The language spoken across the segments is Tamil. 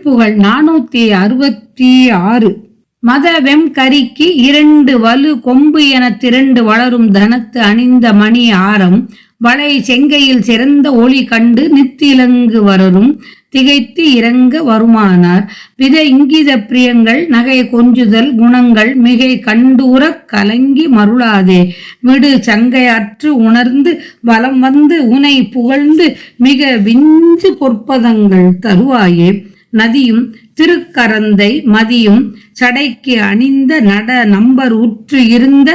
திருப்புகழ் 466. மத வெம்கரிக்கு 2 வலு கொம்பு என திரண்டு வளரும் தனத்து அணிந்த மணி ஆரம் வளை செங்கையில் சிறந்த ஒளி கண்டு நித்திலங்கு வரரும் திகைத்து இறங்க வருமானார். வித இங்கித பிரியங்கள் நகை கொஞ்சுதல் குணங்கள் மிகை கண்டூரக் கலங்கி மருளாதே விடு சங்கையற்று உணர்ந்து வலம் வந்து உனை புகழ்ந்து மிக விஞ்சு பொற்பதங்கள் தருவாயே. நதியும் திருக்கரந்தை மதியும் சடைக்கு அணிந்த நட நம்பர் உற்று இருந்த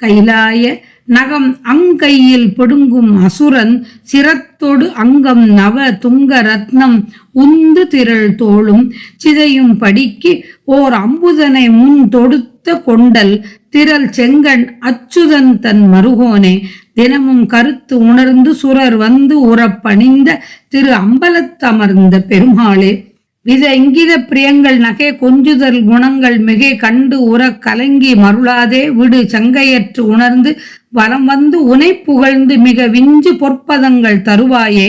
கைலாய நகம் அங்கையில் பிடுங்கும் அசுரன் சிரத்தோடு அங்கம் நவ துங்க ரத்னம் உந்து திரள் தோளும் சிதையும் படிக்கு ஓர் அம்புதனை முன் தொடுத்த கொண்டல் திரள் செங்கண் அச்சுதன் தன் மருகோனே. தினமும் கருத்து உணர்ந்து சுரர் வந்து உறப்பணிந்த திரு அம்பலத்தமர்ந்த பெருமாளே. வித இங்கித பிரியங்கள் நகை கொஞ்சுதல் குணங்கள் மிகை கண்டு உற கலங்கி மருளாதே விடு சங்கையற்று உணர்ந்து வலம் வந்து உனை புகழ்ந்து மிக விஞ்சு பொற்பதங்கள் தருவாயே.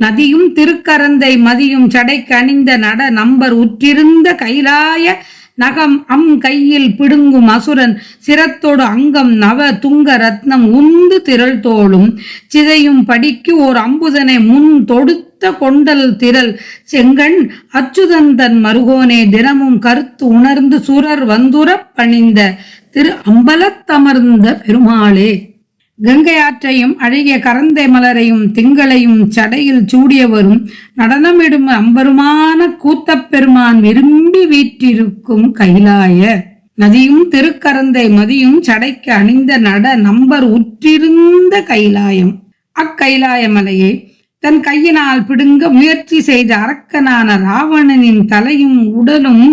நதியும் திருக்கரந்தை மதியும் சடைக்கு அணிந்த நட நம்பர் உற்றிருந்த கைலாய நகம் கையில் பிடுங்கும் அசுரன் சிரத்தோடு அங்கம் நவ துங்க ரத்னம் உந்து திரள் தோளும் சிதையும் படிக்கு ஓர் அம்புதனை முன் தொடுத்த கொண்டல் திரள் செங்கண் அச்சுதன் தன் மருகோனே. தினமும் கருத்து உணர்ந்து சுரர் வந்துரப் பணிந்த திரு அம்பலத்தமர்ந்த பெருமாளே. கங்கை ஆற்றையும் அழகிய கரந்தை மலரையும் திங்களையும் சடையில் சூடியவரும் நடனமிடும் அம்பருமான கூத்தப் பெருமான் விரும்பி வீற்றிருக்கும் கைலாய நதியும் திருக்கரந்தை மதியும் சடைக்கு அணிந்த நட நம்பர் உற்றிருந்த கைலாயம் அக்கைலாய மலையை தன் கையினால் பிடுங்க முயற்சி செய்த அரக்கனான ராவணனின் தலையும் உடலும்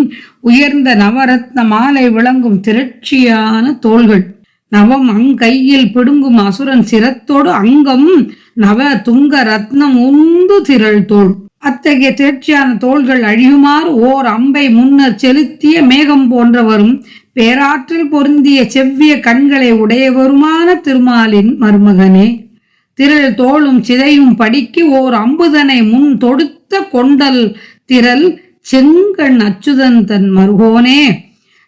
உயர்ந்த நவரத்ன மாலை விளங்கும் திரட்சியான தோள்கள் நவம் அங்கையில் பிடுங்கும் அசுரன் சிரத்தோடு அங்கம் நவ துங்க ரத்னம் உந்து திரள் தோள். அத்தகைய திரட்சியான தோள்கள் அழியுமாறு ஓர் அம்பை முன்னர் செலுத்திய மேகம் போன்றவரும் பேராற்றல் பொருந்திய செவ்விய கண்களை உடையவருமான திருமாலின் மருமகனே. திரள் தோளும் சிதையும் படிக்கு ஓர் அம்புதனை முன் தொடுத்த கொண்டல் திரள் செங்கண் அச்சுதன் தன் மருகோனே.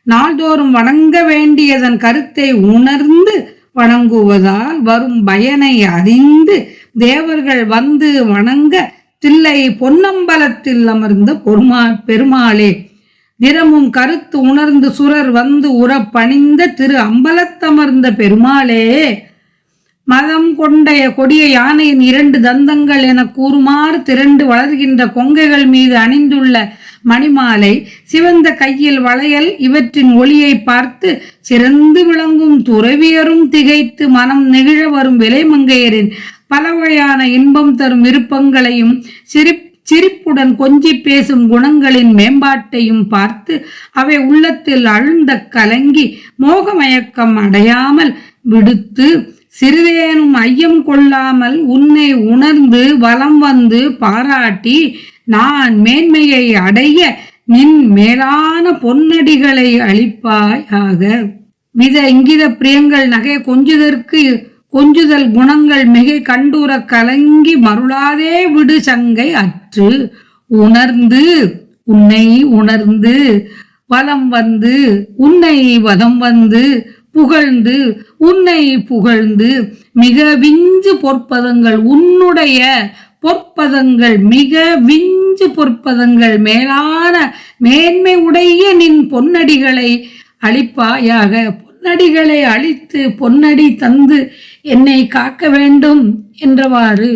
நாள்தோறும் வணங்க வேண்டியதன் கருத்தை உணர்ந்து வணங்குவதால் வரும் பயனை அறிந்து தேவர்கள் வந்து வணங்க தில்லை பொன்னம்பலத்தில் அமர்ந்த பெருமாளே. தினமும் கருத்து உணர்ந்து சுரர் வந்து உறப்பணிந்த திரு அம்பலத்தமர்ந்த பெருமாளே. மதம் கொண்டைய கொடிய யானையின் 2 தந்தங்கள் என கூறுமாறு திரண்டு வளர்கின்ற கொங்கைகள் மீது அணிந்துள்ள மணிமாலை சிவந்த கையில் வளையல் இவற்றின் ஒளியை பார்த்து சிறந்து விளங்கும் துறவியரும் திகைத்து மனம் நெகிழ வரும் விலைமங்கையரின் பல வகையான இன்பம் தரும் விருப்பங்களையும் சிரிப்புடன் கொஞ்சி பேசும் குணங்களின் மேம்பாட்டையும் பார்த்து அவை உள்ளத்தில் அழுந்த கலங்கி மோகமயக்கம் அடையாமல் விடுத்து சிறிதேனும் ஐயம் கொள்ளாமல் உன்னை உணர்ந்து வலம் வந்து பாராட்டி நான் மேன்மையை அடைய நின் மேலான பொன்னடிகளை அளிப்பாயாக. வித இங்கித பிரியங்கள் நகை கொஞ்சுதல் குணங்கள் மிகை கண்டூர கலங்கி மருளாதே விடு சங்கை அற்று உணர்ந்து உன்னை உணர்ந்து வலம் வந்து உன்னை வலம் வந்து புகழ்ந்து உன்னை புகழ்ந்து மிக விஞ்சு பொற்பதங்கள் உன்னுடைய பொற்பதங்கள் மிக விஞ்சு பொற்பதங்கள் மேலான மேன்மை உடைய நின் பொன்னடிகளை அளிப்பாயாக. பொன்னடிகளை அளித்து பொன்னடி தந்து என்னை காக்க வேண்டும் என்றவாறு